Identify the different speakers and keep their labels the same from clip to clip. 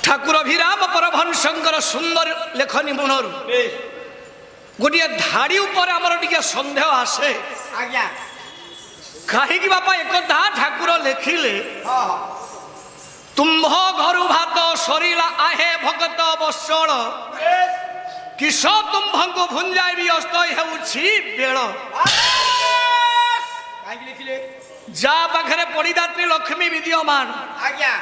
Speaker 1: ঠাকুর অভিরাম পরমহংসঙ্কর সুন্দর লেখনী মূলর গোটিয়ে ধাড়ি উপরে আমার টিকে সন্দেহ আসে।
Speaker 2: আজ্ঞা
Speaker 1: কাহিকি বাপা একথা ঠাকুর লেখিলে তুম্ভ ঘরু ভাত সরিলা আহে ভগত বৎসଳ কিস তুম্ভଙ୍କୁ ଭୁଞ୍ଜାଇବି ଅସ୍ତ ହେଉଛି ବେଳ।
Speaker 2: କାହିଁକି ଲେଖିଲେ?
Speaker 1: ଯାହା ପାଖରେ ପଡ଼ିଦାତ୍ରୀ ଲକ୍ଷ୍ମୀ ବିଦ୍ୟମାନ
Speaker 2: ଆଜ୍ଞା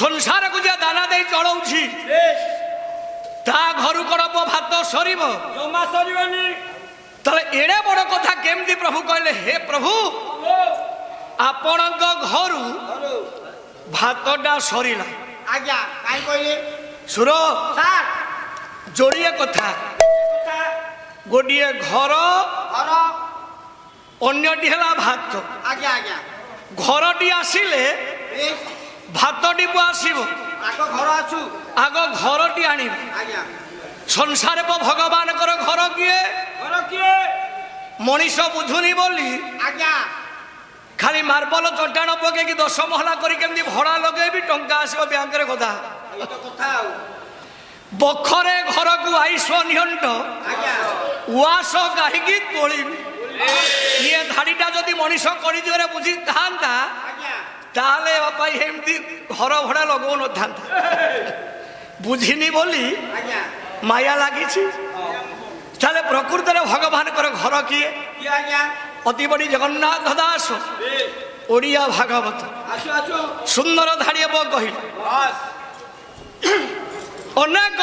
Speaker 1: ସଂସାରକୁ ଯେ ଦାନା ଦେଇ ଚଳଉଛି ତା ଘରୁ କଣ ଭାତ ସରିବ?
Speaker 2: ଜମା ସରିବନି।
Speaker 1: ତାହେଲେ ଏଡେ ବଡ କଥା କେମିତି ପ୍ରଭୁ କହିଲେ? ହେ ପ୍ରଭୁ ଆପଣଙ୍କ ଘରୁ ଭାତଟା ସରିଲା।
Speaker 2: ଆଜ୍ଞା କାହିଁ କହିଲେ?
Speaker 1: ସୁର
Speaker 2: ସାର୍
Speaker 1: ଯୋଡ଼ିଏ କଥା, ଗୋଟିଏ ଘର
Speaker 2: ଘର
Speaker 1: ଅନ୍ୟଟି ହେଲା ଭାତ।
Speaker 2: ଆଜ୍ଞା ଆଜ୍ଞା
Speaker 1: ଘରଟି ଆସିଲେ ଭାତଟିକୁ ଆସିବ,
Speaker 2: ଆଗ ଘର ଆସୁ
Speaker 1: ଆଗ ଘରଟି ଆଣିବ।
Speaker 2: ଆଜ୍ଞା
Speaker 1: ସଂସାର ଭଗବାନଙ୍କର ଘର କିଏ?
Speaker 2: ଘର କିଏ?
Speaker 1: ମଣିଷ ବୁଝୁନି ବୋଲି
Speaker 2: ଆଜ୍ଞା
Speaker 1: ଖାଲି ମାର୍ବଲ ଚଟାଣ ପକେଇକି 10 ମହଲା କରି କେମିତି ଭଡା ଲଗେଇବି ଟଙ୍କା ଆସିବ ବ୍ୟାଙ୍କରେ କଥା।
Speaker 2: ଏଇ ତ କଥା ଆଉ।
Speaker 1: ବଖରେ ଘରକୁ ଆଇସ ନିଅଣ୍ଟ
Speaker 2: ଆଜ୍ଞା
Speaker 1: ଉଆସ କାହିଁକି ତୋଳିବି? ଇଏ ଧାଡିଟା ଯଦି ମଣିଷ କରିଦିଅରେ ବୁଝିଥାନ୍ତା
Speaker 2: ଆଜ୍ଞା
Speaker 1: ତାହେଲେ ବାପା ଏମିତି ଘର ଭଡା ଲଗଉନଥାନ୍ତା। ବୁଝିନି ବୋଲି
Speaker 2: ଆଜ୍ଞା
Speaker 1: ମାୟା ଲାଗିଛି। ତାହେଲେ ପ୍ରକୃତରେ ଭଗବାନଙ୍କର ଘର କିଏ?
Speaker 2: କିଏ ଆଜ୍ଞା?
Speaker 1: ଅତି ବଡି ଜଗନ୍ନାଥ ଦାସ ଓଡ଼ିଆ ଭାଗବତ
Speaker 2: ଆସୁ ଆସୁ
Speaker 1: ସୁନ୍ଦର ଧାଡ଼ିଏ କହିଲେ
Speaker 2: ବସ୍
Speaker 1: ଅନେକ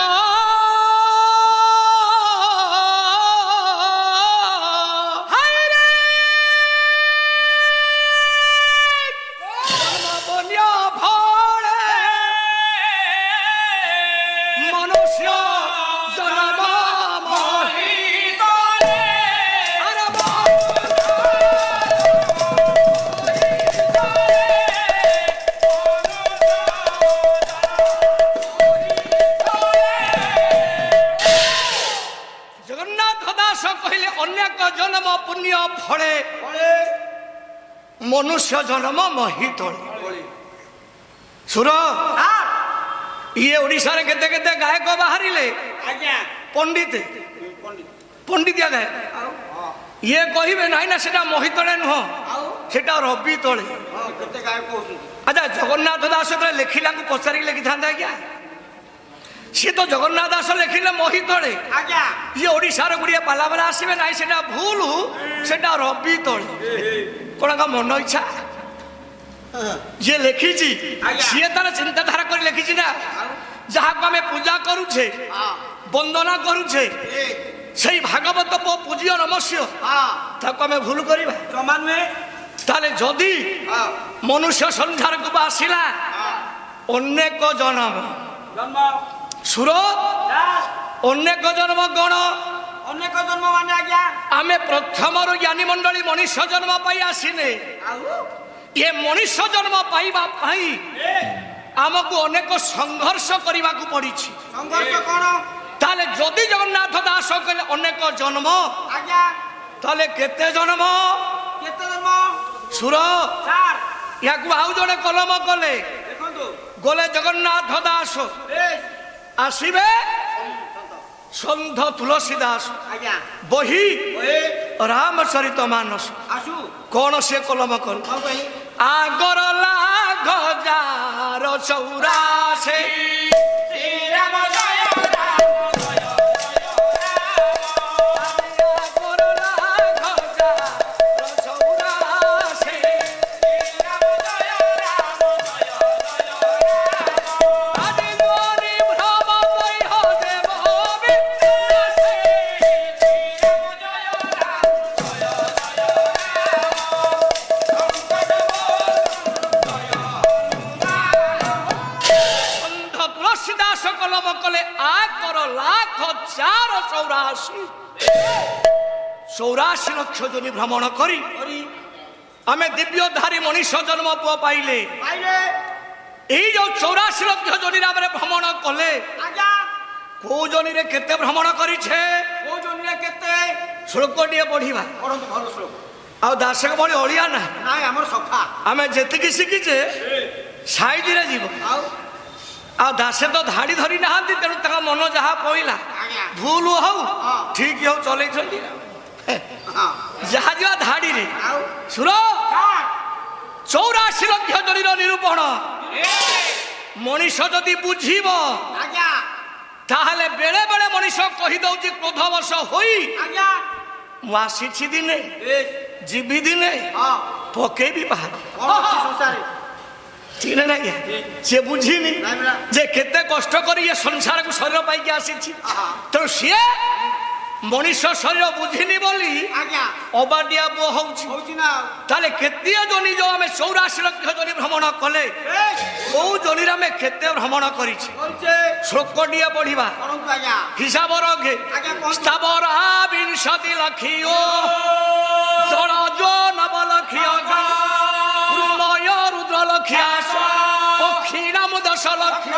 Speaker 1: ମନୁଷ୍ୟ ଜନ୍ମ ମହି ତଳେ। ସୁର ଇଏ ଓଡ଼ିଶାରେ କେତେ କେତେ ଗାୟକ ବାହାରିଲେ,
Speaker 2: ଆଜ୍ଞା
Speaker 1: ପଣ୍ଡିତ ପଣ୍ଡିତିଆ ଗାୟକ। ଇଏ କହିବେ ନାଇଁ ନା ସେଟା ମହି ତଳେ ନୁହଁ, ସେଟା ରବି ତଳେ।
Speaker 2: କେତେ ଗାୟକ କହୁଛନ୍ତି?
Speaker 1: ଆଚ୍ଛା ଜଗନ୍ନାଥ ଦାସ ଯେତେବେଳେ ଲେଖିଲାଙ୍କୁ ପଚାରିକି ଲେଖିଥାନ୍ତା ଆଜ୍ଞା? ସିଏ ତ ଜଗନ୍ନାଥ ଦାସ ଲେଖିଲେ ମହି ତଳେ।
Speaker 2: ଆଜ୍ଞା
Speaker 1: ଇଏ ଓଡ଼ିଶାର ଗୁଡ଼ିଏ ପାଲାବାଲା ଆସିବେ ନାଇଁ ସେଟା ଭୁଲ, ସେଟା ରବି ତଳେ। କଣ ମନ ଇଚ୍ଛା ଯିଏ ଲେଖିଛି ସିଏ ତାର ଚିନ୍ତାଧାରା କରି ଲେଖିଛି ନା। ଯାହାକୁ ଆମେ ପୂଜା କରୁଛେ ବନ୍ଦନା କରୁଛେ ସେଇ ଭାଗବତ ପୂଜ୍ୟ ନମସ୍ୟ, ତାକୁ ଆମେ ଭୁଲ କରିବା
Speaker 2: ଜମା ନୁହେଁ।
Speaker 1: ତାହେଲେ ଯଦି ମନୁଷ୍ୟ ସଂସାରକୁ ଆସିଲା ଅନେକ ଜନ୍ମ
Speaker 2: ଜନ୍ମ
Speaker 1: ସୁର ଅନେକ ଜନ୍ମ ଗଣ
Speaker 2: ଅନେକ ଜନ୍ମ ମାନେ ଆଜ୍ଞା
Speaker 1: ଆମେ ପ୍ରଥମରୁ ଜ୍ଞାନୀ ମଣ୍ଡଳୀ ମଣିଷ ଜନ୍ମ ପାଇ ଆସିନେ। ଏ ମଣିଷ ଜନ୍ମ ପାଇବା ପାଇଁ ଆମକୁ ଅନେକ ସଂଘର୍ଷ କରିବାକୁ ପଡିଛି।
Speaker 2: ସଂଘର୍ଷ କଣ?
Speaker 1: ତାହେଲେ ଯଦି ଜଗନ୍ନାଥ ଦାସ କହିଲେ ଅନେକ ଜନ୍ମ,
Speaker 2: ଆଜ୍ଞା
Speaker 1: ତାହେଲେ କେତେ ଜନ୍ମ?
Speaker 2: କେତେ ଜନ୍ମ?
Speaker 1: ସୁର
Speaker 2: ସାର୍
Speaker 1: ୟାକୁ ଆଉ ଜଣେ କଲମ କଲେ,
Speaker 2: ଦେଖନ୍ତୁ
Speaker 1: ଗଲେ ଜଗନ୍ନାଥ ଦାସ ଆସିବେ ସନ୍ଥ ତୁଳସୀ ଦାସ
Speaker 2: ଆଜ୍ଞା
Speaker 1: ବହି ରାମଚରିତ ମାନସ।
Speaker 2: ଆସୁ
Speaker 1: କଣ ସେ କଲମ କଲେ?
Speaker 2: କଣ କହି?
Speaker 1: ଆଗର ଲାଘ ଯାର ଚୌରାଶେ
Speaker 2: ଶ୍ରୀରାମ ଜୟ ରାମ ଜୟ ଜୟ
Speaker 1: ଆଗର ଲାଘ ଯାର ଚୌରାଶେ
Speaker 2: ଶ୍ରୀରାମ ଜୟ ରାମ ଜୟ ଜୟ
Speaker 1: ଆଦି ଧ୍ୱନି ଭ୍ରମ ଦୈହ ଦେବ ବିଦ୍ୟାସେ
Speaker 2: ଶ୍ରୀରାମ ଜୟ ରାମ ଜୟ ଜୟ
Speaker 1: ସନ୍ଥ ତୁଳସୀ ଦାସ କଲମ କଲେ ଆଗର ଲାଖ 84 ଲକ୍ଷ ଯୋନି ଭ୍ରମଣ କରି ଆମେ ଦିବ୍ୟଧାରୀ ମଣିଷ ଜନ୍ମ ପୁଅ ପାଇଲେ।
Speaker 2: ପାଇଲେ
Speaker 1: এই যে 84 লক্ষ জনির আমরা ভ্রমণ কলে
Speaker 2: আজ্ঞা
Speaker 1: কোউ জনিরে কেতে ভ্রমণ করিছে?
Speaker 2: কোউ জনিরে কেতে?
Speaker 1: শ্লোকটিয়ে পড়িবা।
Speaker 2: পড়ন্তু ভালো শ্লোক।
Speaker 1: ଆଉ ଦାସକ ଭଳି ଅଳିଆ ନା
Speaker 2: ନାଇଁ ଆମର ସଫା।
Speaker 1: ଆମେ ଯେତିକି ଶିଖିଛେ ସାଇଜରେ ଯିବ।
Speaker 2: ଆଉ
Speaker 1: ଆଉ ଦାସେ ତ ଧାଡ଼ି ଧରି ନାହାନ୍ତି, ତେଣୁ ତାଙ୍କ ମନ ଯାହା ପଇଲା
Speaker 3: ଆଜ୍ଞା
Speaker 1: ଭୁଲ ହଉ
Speaker 3: ହଁ।
Speaker 1: ଠିକ ହଉ ଚଲେଇଛନ୍ତି।
Speaker 3: ହଁ
Speaker 1: ଯାହା ଯିବା ଧାଡ଼ିରେ
Speaker 3: ଆଉ
Speaker 1: ଶୁଣ 84 ଲକ୍ଷ ଜଣିର ନିରୂପଣ ମଣିଷ ଯଦି ବୁଝିବ
Speaker 3: ଆଜ୍ଞା
Speaker 1: ତାହେଲେ ବେଳେ ବେଳେ ମଣିଷ କହିଦଉଛି କ୍ରୋଧବଶ ହୋଇ
Speaker 3: ଆଜ୍ଞା
Speaker 1: ମୁଁ ଆସିଛି ଦିନେ
Speaker 3: ଏ
Speaker 1: ଯିବି ଦିନେ
Speaker 3: ହଁ
Speaker 1: ପକେଇବି ବାହାରେ।
Speaker 3: କଣ ଅଛି ସଂସାରେ
Speaker 1: ঠিক না আজ্ঞা সে বুঝিনি
Speaker 3: ନାଇଁ ପରା।
Speaker 1: যে কেতে কষ্ট করি এ সংসারକୁ শরীর পাইকি আসিছি
Speaker 3: আহা।
Speaker 1: তেଣୁ ସିଏ ମଣିଷ ଶରୀର ବୁଝିନି ବୋଲି
Speaker 3: ଆଜ୍ଞା
Speaker 1: ଅବାଡିଆ ପୁଅ ହଉଛି।
Speaker 3: ହଉଛି ନା
Speaker 1: ତାହେଲେ କେତେ ଜନି ଯୋଉ ଆମେ 84 ଲକ୍ଷ ଜନି ଭ୍ରମଣ କଲେ
Speaker 3: ଏ
Speaker 1: କୋଉ ଜନିରେ ଆମେ କେତେ ଭ୍ରମଣ କରିଛେ
Speaker 3: କରିଛେ
Speaker 1: ଶ୍ଲୋକଟିଏ ପଢିବା
Speaker 3: କରନ୍ତୁ ଆଜ୍ଞା
Speaker 1: ହିସାବ ରଖେ
Speaker 3: ଆଜ୍ଞା କୁହନ୍ତୁ।
Speaker 1: ସ୍ଥାବର ବିଂଶତି ଲକ୍ଷିଓ ଜଳ ନବ ଲକ୍ଷ ମୟ ରୁଦ୍ର ଲକ୍ଷ ପକ୍ଷୀ ନାମ 10 ଲକ୍ଷ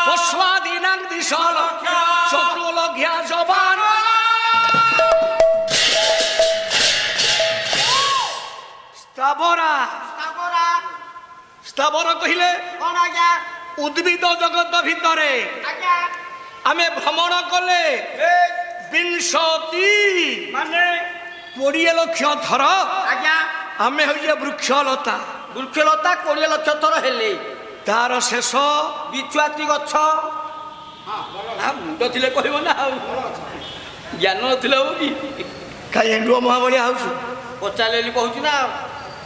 Speaker 1: ପଶ୍ୱାଦିନାଂ 10 ଲକ୍ଷ ଚତୁର ଲକ୍ଷ ଜବାନ ସ୍ଥାବରା
Speaker 3: ସ୍ଥାବରା
Speaker 1: ସ୍ଥାବର କହିଲେ
Speaker 3: କଣ ଆଜ୍ଞା
Speaker 1: ଉଦ୍ଭିଦ ଜଗତ ଭିତରେ
Speaker 3: ଆଜ୍ଞା
Speaker 1: ଆମେ ଭ୍ରମଣ କଲେ
Speaker 3: ଏ
Speaker 1: ବିଂଶତି
Speaker 3: ମାନେ
Speaker 1: 20 ଲକ୍ଷ ଥର
Speaker 3: ଆଜ୍ଞା
Speaker 1: ଆମେ ହଉଛେ ବୃକ୍ଷଲତା
Speaker 3: ବୃକ୍ଷଲତା 20 ଲକ୍ଷ ଥର ହେଲେ
Speaker 1: ତାର ଶେଷ
Speaker 3: ବିଛୁଆତି ଗଛ ମୁଣ୍ଡ ଥିଲେ କହିବ ନା ଆଉ ଜ୍ଞାନ ନଥିଲେ ହବ କି
Speaker 1: କାହିଁ ଏଣ୍ଡୁଅ ମହାବଳିଆ ହଉଛୁ
Speaker 3: ପଚାରିଲେ କହୁଛି ନା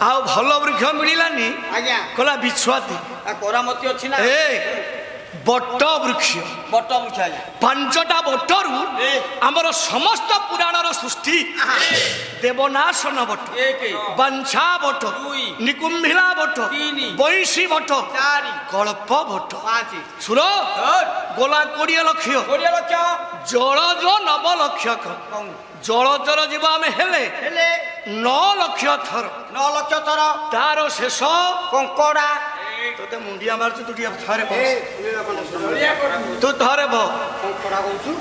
Speaker 1: ଆଉ ଭଲ ବୃକ୍ଷ ମିଳିଲାନି
Speaker 3: ଆଜ୍ଞା
Speaker 1: କହିଲା ବିଛୁଆତି
Speaker 3: କରାମତି ଅଛି ନା
Speaker 1: ଏ ବଟ ବୃକ୍ଷ
Speaker 3: ବଟ ବୃକ୍ଷ ଆଜ୍ଞା
Speaker 1: 5ଟା ବଟରୁ
Speaker 3: ଏ
Speaker 1: ଆମର ସମସ୍ତ ପୁରାଣର ସୃଷ୍ଟି ଦେବନାଶନ ବଟ
Speaker 3: ଏକ
Speaker 1: ବାଞ୍ଛା ବଟ
Speaker 3: ଦୁଇ
Speaker 1: ନିକୁମ୍ଭିଳା ବଟ
Speaker 3: ତିନି
Speaker 1: ବୈଁଶୀ ବଟ
Speaker 3: ଚାରି
Speaker 1: କଳ୍ପ ବଟ
Speaker 3: 5
Speaker 1: ସୁର ଗୋଲା 20 ଲକ୍ଷ
Speaker 3: 20 ଲକ୍ଷ
Speaker 1: ଜଳଜ 9 ଲକ୍ଷ
Speaker 3: କଣ
Speaker 1: ଜଳଚର ଯିବ ଆମେ ହେଲେ
Speaker 3: ହେଲେ
Speaker 1: 9 ଲକ୍ଷ ଥର
Speaker 3: 9 ଲକ୍ଷ ଥର
Speaker 1: ତାର ଶେଷ
Speaker 3: କଙ୍କଡା
Speaker 1: ତୋତେ ମୁଣ୍ଡିଆ ମାରୁଛୁ ତୁ ଟିକେ ଥରେ
Speaker 3: ଏ
Speaker 1: ବସ ତୁ ଥରେ ବସ
Speaker 3: କଙ୍କଡା କହୁଛୁ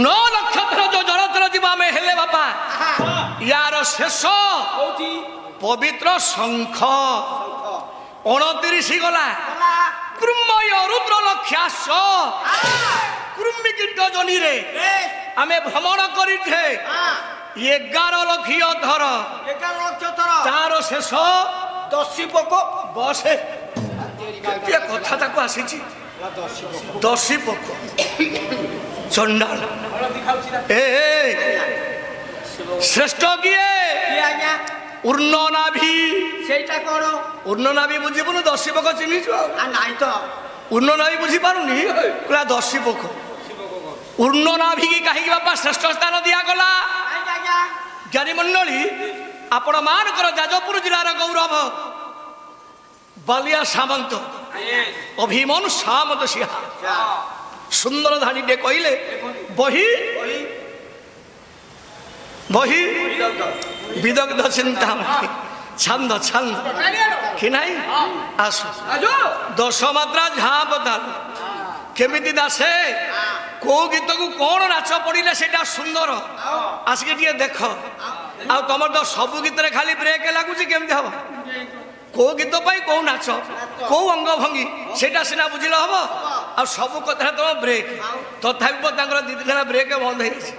Speaker 1: 9 ଲକ୍ଷ ଥର ଯୋଉ ଜଳଚର ଯିବ ଆମେ ହେଲେ ବାପା ୟାର ଶେଷ
Speaker 3: କହୁଛି
Speaker 1: ପବିତ୍ର ଶଙ୍ଖ 29 ଗଲା
Speaker 3: ଗଲା
Speaker 1: କୃମୟ ରୁଦ୍ର ଲକ୍ଷାସ କୃମି କୀଟ ଜନିରେ
Speaker 3: ଏ
Speaker 1: ଆମେ ଭ୍ରମଣ କରିଛେ 11 ଲକ୍ଷ ଥର
Speaker 3: 11 ଲକ୍ଷ ଥର
Speaker 1: ତାର ଶେଷ
Speaker 3: 10 ପୋକ
Speaker 1: ବସେ ଏ କଥା ତାକୁ ଆସିଛି 10 ପୋକ ଚଣ୍ଡାଳ ଏ ଶ୍ରେଷ୍ଠ କିଏ
Speaker 3: କିଏ ଆଜ୍ଞା
Speaker 1: ଉର୍ଣ୍ଣ ନାଭି
Speaker 3: ସେଇଟା କଣ
Speaker 1: ଉର୍ଣ୍ଣ ନାଭି ବୁଝିବୁନୁ 10 ପୋକ ଚିହ୍ନିଛୁ ଆଉ
Speaker 3: ନାଇଁ ତ
Speaker 1: ଉର୍ଣ୍ଣ ନାଭି ବୁଝିପାରୁନି କହିଲା 10 ପୋକ ଉର୍ଣ୍ଣ ନାଭି କି କାହିଁକି ବାପା ଶ୍ରେଷ୍ଠ ସ୍ଥାନ ଦିଆଗଲା
Speaker 3: କାହିଁକି ଆଜ୍ଞା
Speaker 1: ଜ୍ଞାନୀ ମଣ୍ଡଳୀ ଆପଣ ମାନଙ୍କର ଯାଜପୁର ଜିଲ୍ଲାର ଗୌରବ ବାଲିଆ ସାମନ୍ତ ଅଭିମନ୍ୟୁ ସାମନ୍ତ ସିଂହା ସୁନ୍ଦର ଧାଡିଟେ କହିଲେ ବହି ବହି ବିଦଗ୍ଧ ଚିନ୍ତାମଣି ଛାନ୍ଦ ଛାନ୍ଦ କି ନାହିଁ ଆସୁ 10 ମାତ୍ରା ଝାପ ତାଲ କେମିତି ଦାସେ କୋଉ ଗୀତକୁ କଣ ନାଚ ପଡିଲେ ସେଇଟା ସୁନ୍ଦର ଆସିକି ଟିକେ ଦେଖ ଆଉ ତମର ତ ସବୁ ଗୀତରେ ଖାଲି ବ୍ରେକ୍ ଲାଗୁଛି କେମିତି ହବ କୋଉ ଗୀତ ପାଇଁ କୋଉ ନାଚ କୋଉ ଅଙ୍ଗ ଭଙ୍ଗୀ ସେଇଟା ସିନା ବୁଝିଲେ ହବ ଆଉ ସବୁ କଥାରେ ତମ ବ୍ରେକ୍ ତଥାପି ତାଙ୍କର 2 ଦିନ ହେଲା ବ୍ରେକ୍ ବନ୍ଦ ହେଇଯାଇଛି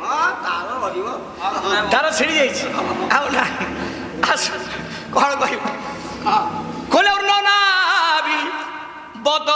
Speaker 1: ତାର ଛିଡି ଯାଇଛି ଆଉ ନାହିଁ ଆସ କଣ କହିବ କହିଲେ ଉର୍ଣ୍ଣ ନାଭି ବଦ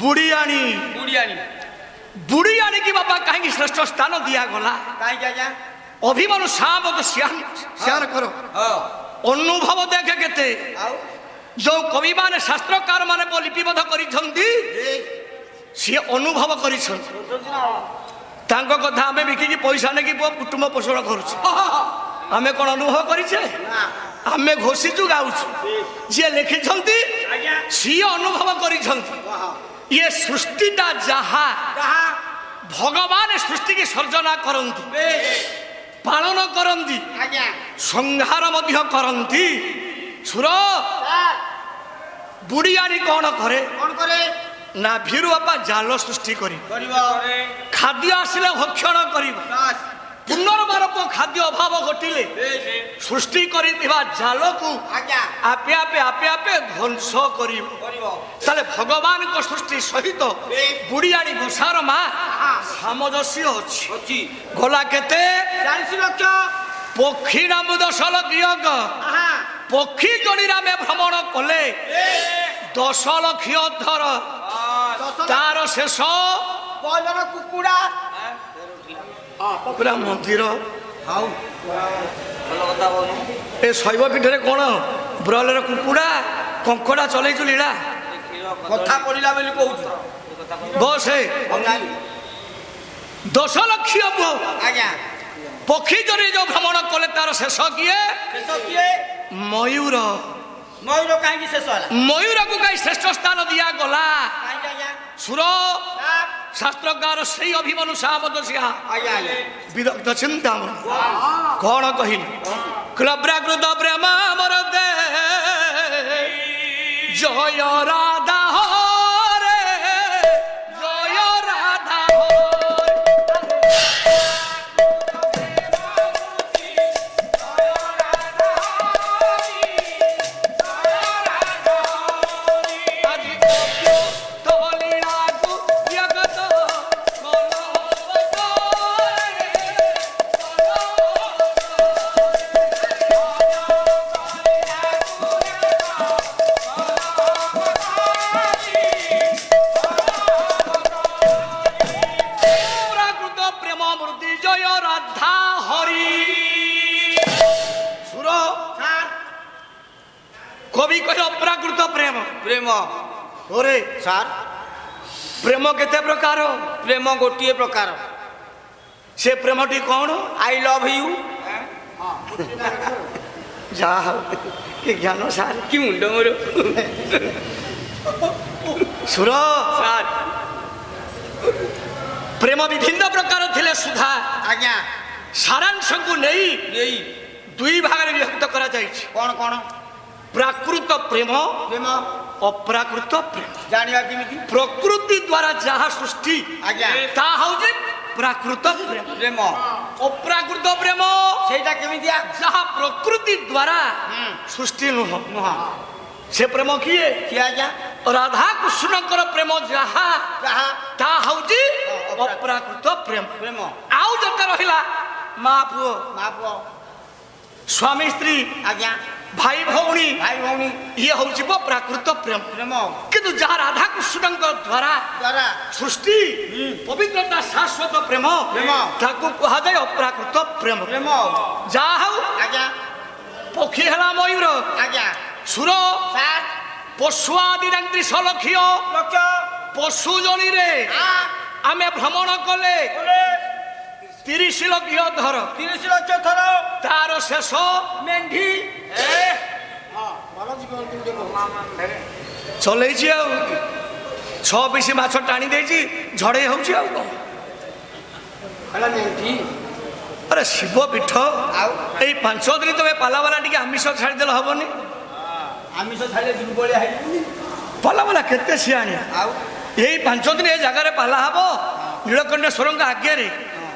Speaker 1: ବୁଢିଆଣୀ
Speaker 3: ବୁଢିଆଣୀ
Speaker 1: ବୁଢିଆଣୀ କି ବାପା କାହିଁକି ଶ୍ରେଷ୍ଠ ସ୍ଥାନ ଦିଆଗଲା?
Speaker 3: କାହିଁକି ଆଜ୍ଞା?
Speaker 1: ଅଭିମନ୍ୟୁ ସାବତ ସେୟାର କର
Speaker 3: ହଁ
Speaker 1: ଅନୁଭବ ଦେଖେ କେତେ
Speaker 3: ଆଉ
Speaker 1: ଯୋଉ କବିମାନେ ଶାସ୍ତ୍ରକାର ମାନେ ଲିପିବଦ୍ଧ କରିଛନ୍ତି ସିଏ ଅନୁଭବ କରିଛନ୍ତି। ତାଙ୍କ କଥା ଆମେ ବିକିକି ପଇସା ନେଇକି କୁଟୁମ୍ବ ପୋଷଣ କରୁଛୁ। ଆମେ କଣ ଅନୁଭବ କରିଛେ? ଆମେ ଘୋଷିଛୁ ଗାଉଛୁ। ଯିଏ ଲେଖିଛନ୍ତି ସିଏ ଅନୁଭବ କରିଛନ୍ତି। ଇଏ ସୃଷ୍ଟିଟା ଯାହା
Speaker 3: କାହା
Speaker 1: ଭଗବାନ ସୃଷ୍ଟିକି ସର୍ଜନା କରନ୍ତି, ପାଳନ କରନ୍ତି,
Speaker 3: ଆଜ୍ଞା
Speaker 1: ସଂହାର ମଧ୍ୟ କରନ୍ତି। ସୁର ବୁଢିଆଣୀ କଣ କରେ
Speaker 3: କଣ କରେ?
Speaker 1: ନା ଭିରୁ ବାପା ଜାଲ ସୃଷ୍ଟି କରି
Speaker 3: କରିବ
Speaker 1: ଖାଦ୍ୟ ଆସିଲେ ଭକ୍ଷଣ କରିବ।
Speaker 3: ବାସ୍
Speaker 1: ପୁନର୍ବାରକୁ ଖାଦ୍ୟ ଅଭାବ ଘଟିଲେ ସୃଷ୍ଟି କରିଥିବା ଜାଲକୁ
Speaker 3: ଆଜ୍ଞା
Speaker 1: ଆପେ ଆପେ ଆପେ ଆପେ ଧ୍ୱଂସ କରିବ।
Speaker 3: କରିବ
Speaker 1: ତାହେଲେ ଭଗବାନଙ୍କ ସୃଷ୍ଟି ସହିତ ବୁଢିଆଣୀ ଘୋଷାର ମା ସାମଞ୍ଜସ୍ୟ ଅଛି।
Speaker 3: ଅଛି
Speaker 1: ଗଲା କେତେ
Speaker 3: 40 ଲକ୍ଷ
Speaker 1: ପକ୍ଷୀ ନାମ 10 ଲକ୍ଷ
Speaker 3: ଆହା
Speaker 1: ପକ୍ଷୀ ଯୋଡ଼ିରେ ଆମେ ଭ୍ରମଣ କଲେ 10 ଲକ୍ଷ ଧର
Speaker 3: 10
Speaker 1: ତାର ଶେଷ
Speaker 3: ବଲର କୁକୁଡ଼ା
Speaker 1: ପୁରା ମନ୍ଦିର।
Speaker 3: ହଉ ଭଲ କଥା କହୁନୁ
Speaker 1: ଏ ଶୈବ ପୀଠରେ କଣ ବ୍ରଏଲର କୁକୁଡ଼ା କଙ୍କଡ଼ା ଚଲେଇଛୁ ଲୀଳା
Speaker 3: କଥା ପଡିଲା ବୋଲି କହୁଛୁ
Speaker 1: ବସ 10 ଲକ୍ଷ ପୁଅ
Speaker 3: ଆଜ୍ଞା
Speaker 1: ପକ୍ଷୀ ଯୋଡ଼ିରେ ଯୋଉ ଭ୍ରମଣ କଲେ ତାର ଶେଷ କିଏ?
Speaker 3: ଶେଷ କିଏ?
Speaker 1: ମୟୂର।
Speaker 3: ମୟୂର କାହିଁକି ଶେଷ ହେଲା?
Speaker 1: ମୟୂରକୁ କାହିଁ ଶ୍ରେଷ୍ଠ ସ୍ଥାନ ଦିଆଗଲା?
Speaker 3: କାହିଁକି ଆଜ୍ଞା?
Speaker 1: ସୁର ଶାସ୍ତ୍ରକାର ସେଇ ଅଭିମନ୍ୟୁ ସାବତ ସିଂହା
Speaker 3: ଆଜ୍ଞା ଆଜ୍ଞା
Speaker 1: ବିଦଗ୍ଧ ଚିନ୍ତାମଣି କଣ କହିଲେ? କ୍ଳବ୍ରାକୃତ ପ୍ରେମ ମୋର ଦେ ଜୟ ରାଧା ହରେ ଜୟ ରାଧା ଆଜି ତୋଳିଳାକୁ ଜଗତ ପ୍ରାକୃତ ପ୍ରେମ ମୂର୍ତ୍ତି ଜୟ ରାଧା ହରି। ସୁର
Speaker 3: ସାର୍
Speaker 1: କବି କହିଲ ଅପ୍ରାକୃତ ପ୍ରେମ।
Speaker 3: ପ୍ରେମ
Speaker 1: ଓରେ
Speaker 3: ସାର୍
Speaker 1: ପ୍ରେମ କେତେ ପ୍ରକାର?
Speaker 3: ପ୍ରେମ ଗୋଟିଏ ପ୍ରକାର
Speaker 1: ସେ ପ୍ରେମଟି କଣ?
Speaker 3: ଆଇ ଲଭ୍ ୟୁ
Speaker 1: ଯାହା ହଉ କି ଜ୍ଞାନ ସାର।
Speaker 3: କି ମୁଣ୍ଡ ମୋର
Speaker 1: ସୁର
Speaker 3: ସାର୍
Speaker 1: ପ୍ରେମ ବିଭିନ୍ନ ପ୍ରକାର ଥିଲେ ସୁଧା
Speaker 3: ଆଜ୍ଞା
Speaker 1: ସାରାଂଶକୁ ନେଇ
Speaker 3: ଏଇ
Speaker 1: ଦୁଇ ଭାଗରେ ବିଭକ୍ତ କରାଯାଇଛି।
Speaker 3: କଣ କଣ
Speaker 1: ପ୍ରାକୃତ ପ୍ରେମ
Speaker 3: ପ୍ରେମ
Speaker 1: ଅପ୍ରାକୃତ ପ୍ରେମ।
Speaker 3: ଜାଣିବା କେମିତି?
Speaker 1: ପ୍ରକୃତି ଦ୍ୱାରା ଯାହା ସୃଷ୍ଟି
Speaker 3: ଆଜ୍ଞା
Speaker 1: ତାହା ହଉଛି ପ୍ରାକୃତ ପ୍ରେମ।
Speaker 3: ପ୍ରେମ
Speaker 1: ଅପ୍ରାକୃତ ପ୍ରେମ
Speaker 3: ସେଇଟା କେମିତିଆ?
Speaker 1: ଯାହା ପ୍ରକୃତି ଦ୍ୱାରା ସୃଷ୍ଟି ନୁହଁ।
Speaker 3: ନୁହଁ
Speaker 1: ସେ ପ୍ରେମ କିଏ?
Speaker 3: କିଏ ଆଜ୍ଞା?
Speaker 1: ରାଧା କୃଷ୍ଣଙ୍କର ପ୍ରେମ ଯାହା
Speaker 3: ଯାହା
Speaker 1: ତାହା ହଉଛି ଅପ୍ରାକୃତ ପ୍ରେମ।
Speaker 3: ପ୍ରେମ
Speaker 1: ଆଉ ଯେତେ ରହିଲା ମା ପୁଅ
Speaker 3: ମା ପୁଅ
Speaker 1: ସ୍ୱାମୀ ସ୍ତ୍ରୀ
Speaker 3: ଆଜ୍ଞା
Speaker 1: ଭାଇ ଭଉଣୀ
Speaker 3: ଭାଇ ଭଉଣୀ
Speaker 1: ଇଏ ହଉଛି ପ୍ରାକୃତ ପ୍ରେମ।
Speaker 3: ପ୍ରେମ
Speaker 1: କିନ୍ତୁ ଯାହା ରାଧା କୃଷ୍ଣଙ୍କ ଦ୍ୱାରା
Speaker 3: ଦ୍ୱାରା
Speaker 1: ସୃଷ୍ଟି ପବିତ୍ରତା ଶାଶ୍ୱତ ପ୍ରେମ
Speaker 3: ପ୍ରେମ।
Speaker 1: ତାକୁ କୁହାଯାଏ ଅପ୍ରାକୃତ ପ୍ରେମ।
Speaker 3: ପ୍ରେମ
Speaker 1: ଯାହା ହଉ
Speaker 3: ଆଜ୍ଞା
Speaker 1: ପକ୍ଷୀ ହେଲା ମୟୂର
Speaker 3: ଆଜ୍ଞା
Speaker 1: ସୁର
Speaker 3: ସାର୍
Speaker 1: ପଶୁ ଆଦି 30 ଲକ୍ଷ
Speaker 3: ଲକ୍ଷ
Speaker 1: ପଶୁ ଜଣିରେ ଆମେ ଭ୍ରମଣ କଲେ 30 ଲକ୍ଷ ଧର
Speaker 3: 30 ଲକ୍ଷ ଥର
Speaker 1: ତାର ଶେଷ
Speaker 3: ମେଣ୍ଢି
Speaker 1: ଚଲେଇଛି ଆଉ 6 ପିସ୍ ମାଛ ଟାଣି ଦେଇଛି ଝଡେଇ ହଉଛି ଆଉ କଣ?
Speaker 3: ହେଲା ମେଣ୍ଢି
Speaker 1: ଆରେ ଶିବ ପୀଠ
Speaker 3: ଆଉ
Speaker 1: ଏଇ 5 ଦିନ ତମେ ପାଲାବାଲା ଟିକେ ଆମିଷ ଛାଡ଼ିଦେଲେ ହବନି?
Speaker 3: ଆମିଷ ଖାଇଲେ ଦୁର୍ବଳିଆ ହେଇଯିବୁ।
Speaker 1: ପାଲାବାଲା କେତେ ସିଆଣିଆ।
Speaker 3: ଆଉ
Speaker 1: ଏଇ 5 ଦିନ ଏ ଜାଗାରେ ପାଲା ହବ ନୀଳକଣ୍ଠେଶ୍ୱରଙ୍କ ଆଗରେ।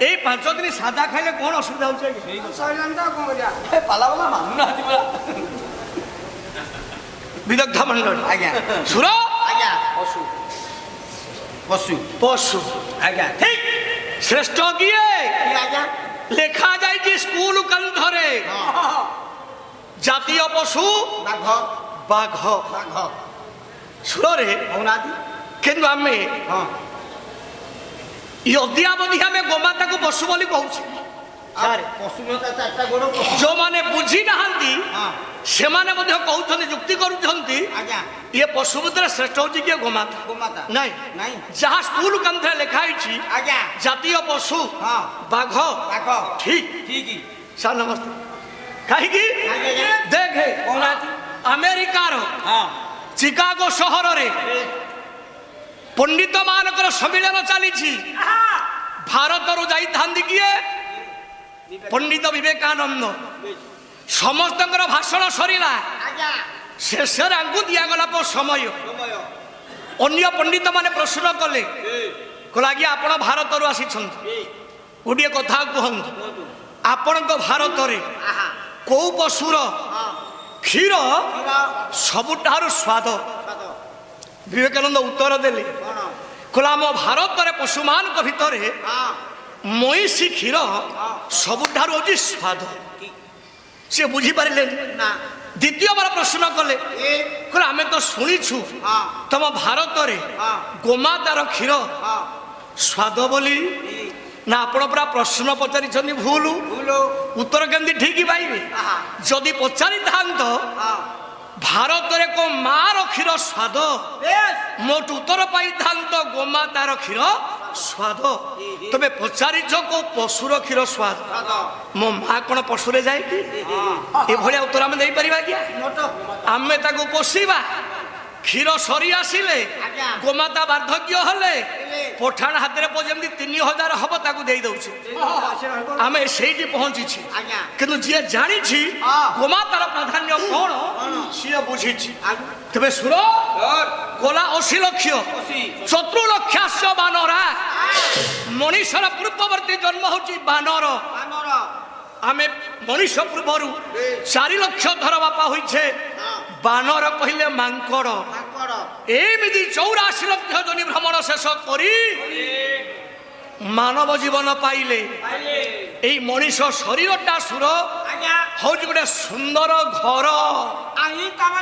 Speaker 1: ଏଇ 5 ଦିନ ସାଦା ଖାଇଲେ କଣ ଅସୁବିଧା ହଉଛି?
Speaker 3: ସଇଲାଣି ତ ଆଉ କଣ କରିବା? ଏ ପାଲା ବାଲା ମାନୁନାହାନ୍ତି ପରା।
Speaker 1: ବିଦଗ୍ଧ ମଣ୍ଡଳ
Speaker 3: ଆଜ୍ଞା
Speaker 1: ସୁର
Speaker 3: ଆଜ୍ଞା ପଶୁ ପଶୁ
Speaker 1: ପଶୁ
Speaker 3: ଆଜ୍ଞା
Speaker 1: ଠିକ ଶ୍ରେଷ୍ଠ କିଏ?
Speaker 3: କିଏ ଆଜ୍ଞା?
Speaker 1: ଲେଖା ଯାଇଛି ସ୍କୁଲ କାନ୍ଥରେ ଜାତୀୟ ପଶୁ
Speaker 3: ବାଘ
Speaker 1: ବାଘ।
Speaker 3: ବାଘ
Speaker 1: ସୁରରେ
Speaker 3: କହୁନାହାନ୍ତି
Speaker 1: କିନ୍ତୁ ଆମେ
Speaker 3: ହଁ
Speaker 1: ଇ ଅଦିଆବଧି ଆମେ ଗୋମାତାକୁ ପଶୁ ବୋଲି କହୁଛୁ।
Speaker 3: ପଶୁମତା ଚାରିଟା ଗୋଡ଼ ପଶୁ।
Speaker 1: ଯୋଉମାନେ ବୁଝି ନାହାନ୍ତି
Speaker 3: ହଁ
Speaker 1: ସେମାନେ ମଧ୍ୟ କହୁଛନ୍ତି, ଯୁକ୍ତି କରୁଛନ୍ତି
Speaker 3: ଆଜ୍ଞା
Speaker 1: ଇଏ ପଶୁ ଭିତରେ ଶ୍ରେଷ୍ଠ ହଉଛି କିଏ? ଗୋମାତା।
Speaker 3: ଗୋମାତା
Speaker 1: ନାଇଁ,
Speaker 3: ନାଇଁ
Speaker 1: ଯାହା ସ୍କୁଲ କାନ୍ଥରେ ଲେଖା ହେଇଛି
Speaker 3: ଆଜ୍ଞା
Speaker 1: ଜାତୀୟ ପଶୁ
Speaker 3: ହଁ
Speaker 1: ବାଘ,
Speaker 3: ବାଘ
Speaker 1: ଠିକ।
Speaker 3: ଠିକ
Speaker 1: ସାର୍ ନମସ୍ତେ। କାହିଁକି
Speaker 3: ଆଜ୍ଞା
Speaker 1: ଦେଖେ
Speaker 3: କହୁନାହାନ୍ତି
Speaker 1: ଆମେରିକାର
Speaker 3: ହଁ
Speaker 1: ଚିକାଗୋ ସହରରେ ପଣ୍ଡିତ ମାନଙ୍କର ସମ୍ମିଳନ ଚାଲିଛି। ଭାରତରୁ ଯାଇଥାନ୍ତି କିଏ? ପଣ୍ଡିତ ବିବେକାନନ୍ଦ। ସମସ୍ତଙ୍କର ଭାଷଣ ସରିଲା,
Speaker 3: ଆଜ୍ଞା
Speaker 1: ଶେଷରେ ଆଙ୍କୁ ଦିଆଗଲା ସମୟ।
Speaker 3: ସମୟ
Speaker 1: ଅନ୍ୟ ପଣ୍ଡିତ ମାନେ ପ୍ରଶ୍ନ କଲେ, କହିଲେ ଆଜ୍ଞା ଆପଣ ଭାରତରୁ ଆସିଛନ୍ତି, ଗୋଟିଏ କଥା କୁହନ୍ତୁ, ଆପଣଙ୍କ ଭାରତରେ
Speaker 3: ଆହା
Speaker 1: କୋଉ ପଶୁର
Speaker 3: ହଁ
Speaker 1: କ୍ଷୀର
Speaker 3: କ୍ଷୀର
Speaker 1: ସବୁଠାରୁ ସ୍ୱାଦ?
Speaker 3: ସ୍ୱାଦ
Speaker 1: ବିବେକାନନ୍ଦ ଉତ୍ତର ଦେଲେ,
Speaker 3: କଣ
Speaker 1: କହିଲେ ଆମ ଭାରତରେ ପଶୁମାନଙ୍କ ଭିତରେ
Speaker 3: ହଁ
Speaker 1: ମଇଁଷି କ୍ଷୀର ସବୁଠାରୁ ହଉଛି ସ୍ୱାଦ। ସେ ବୁଝିପାରିଲେନି।
Speaker 3: ନା
Speaker 1: ଦ୍ୱିତୀୟବାର ପ୍ରଶ୍ନ କଲେ,
Speaker 3: ଏ
Speaker 1: କହିଲେ ଆମେ ତ ଶୁଣିଛୁ
Speaker 3: ହଁ
Speaker 1: ତମ ଭାରତରେ
Speaker 3: ହଁ
Speaker 1: ଗୋମାତାର କ୍ଷୀର
Speaker 3: ହଁ
Speaker 1: ସ୍ୱାଦ ବୋଲି। ନା ଆପଣ ପୁରା ପ୍ରଶ୍ନ ପଚାରିଛନ୍ତି ଭୁଲ,
Speaker 3: ଭୁଲ
Speaker 1: ଉତ୍ତର କେମିତି ଠିକ ପାଇବେ?
Speaker 3: ଆହା
Speaker 1: ଯଦି ପଚାରିଥାନ୍ତ
Speaker 3: ହଁ
Speaker 1: ଭାରତରେ କୋଉ ମାର କ୍ଷୀର ସ୍ୱାଦ,
Speaker 3: ବେଶ
Speaker 1: ମୋଟ ଉତ୍ତର ପାଇଥାନ୍ତ ଗୋମାତାର କ୍ଷୀର ସ୍ୱାଦ। ତମେ ପଚାରିଛ କୋଉ ପଶୁର କ୍ଷୀର ସ୍ୱାଦ?
Speaker 3: ସ୍ୱାଦ
Speaker 1: ମୋ ମା କଣ ପଶୁରେ ଯାଏ କି? ଏଭଳିଆ ଉତ୍ତର ଆମେ ଦେଇପାରିବା କି?
Speaker 3: ମୋଟ
Speaker 1: ଆମେ ତାକୁ ପୋଷିବା, କ୍ଷୀର ସରି ଆସିଲେ
Speaker 3: ଆଜ୍ଞା।
Speaker 1: ଗୋମାତା ବାର୍ଦ୍ଧକ୍ୟ ହେଲେ
Speaker 3: ହେଲେ।
Speaker 1: ପଠାଣ ହାତରେ ଯେମିତି 3000 ହବ ତାକୁ ଦେଇ ଦଉଛି। ଆମେ ସେଇଠି ପହଞ୍ଚିଛି।
Speaker 3: ଆଜ୍ଞା
Speaker 1: କିନ୍ତୁ ଯିଏ ଜାଣିଛି
Speaker 3: ହଁ।
Speaker 1: ଗୋମାତାର ପ୍ରାଧାନ୍ୟ କଣ ସିଏ ବୁଝିଛି। ତେବେ ସୁର ଗଲା 80 ଲକ୍ଷ 40 ବାନରା। ମଣିଷର ପୂର୍ବବର୍ତ୍ତୀ ଜନ୍ମ ହଉଛି ବାନର।
Speaker 3: ଆମର
Speaker 1: ଆମେ ମଣିଷ ପୂର୍ବରୁ 4 ଲକ୍ଷ ଧର ବାପା ହୋଇଛେ, ବାନର କହିଲେ ମାଙ୍କଡ।
Speaker 3: ମାଙ୍କଡ
Speaker 1: ଏମିତି 84 ଲକ୍ଷ ଜନି ଭ୍ରମଣ ଶେଷ କରି ମାନବ ଜୀବନ ପାଇଲେ। ଏଇ ମଣିଷ ଶରୀରଟା ସୁର
Speaker 3: ଆଜ୍ଞା
Speaker 1: ହଉଛି ଗୋଟେ ସୁନ୍ଦର ଘର।
Speaker 3: ଆଇ କାମ